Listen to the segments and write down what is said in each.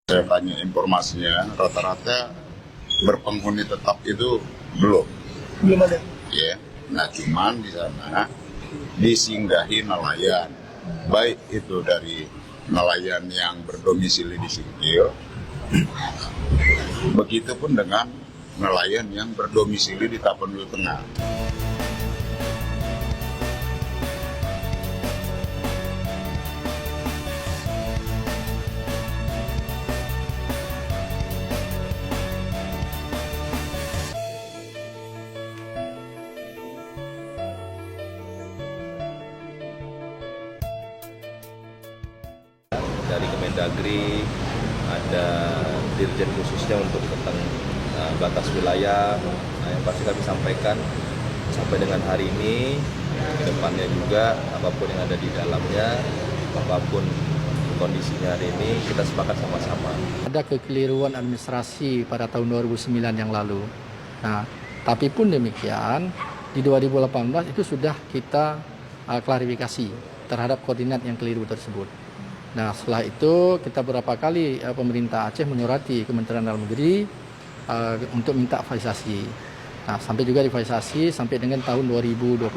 Saya tanya informasinya, rata-rata berpenghuni tetap itu belum. Belum ada. Ya, nah cuman di sana disinggahi nelayan, baik itu dari nelayan yang berdomisili di Singkil, begitupun dengan nelayan yang berdomisili di Tapanuli Tengah. Dari Kemendagri ada dirjen khususnya untuk tentang batas wilayah. Nah, yang pasti kami sampaikan sampai dengan hari ini, ke depannya juga apapun yang ada di dalamnya, apapun kondisinya hari ini, kita sepakat sama-sama. Ada kekeliruan administrasi pada tahun 2009 yang lalu. Nah, tapi pun demikian di 2018 itu sudah kita klarifikasi terhadap koordinat yang keliru tersebut. Nah, setelah itu kita beberapa kali pemerintah Aceh menyurati Kementerian Dalam Negeri untuk minta faisasi. Nah, sampai juga difaisasi sampai dengan tahun 2022.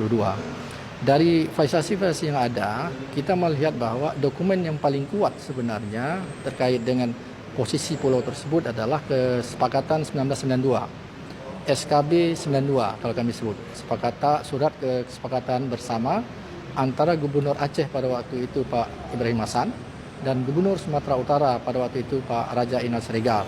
Dari faisasi-faisasi yang ada, kita melihat bahwa dokumen yang paling kuat sebenarnya terkait dengan posisi pulau tersebut adalah kesepakatan 1992. SKB 92 kalau kami sebut. Surat kesepakatan bersama antara Gubernur Aceh pada waktu itu Pak Ibrahim Hasan dan Gubernur Sumatera Utara pada waktu itu Pak Raja Inas Regar.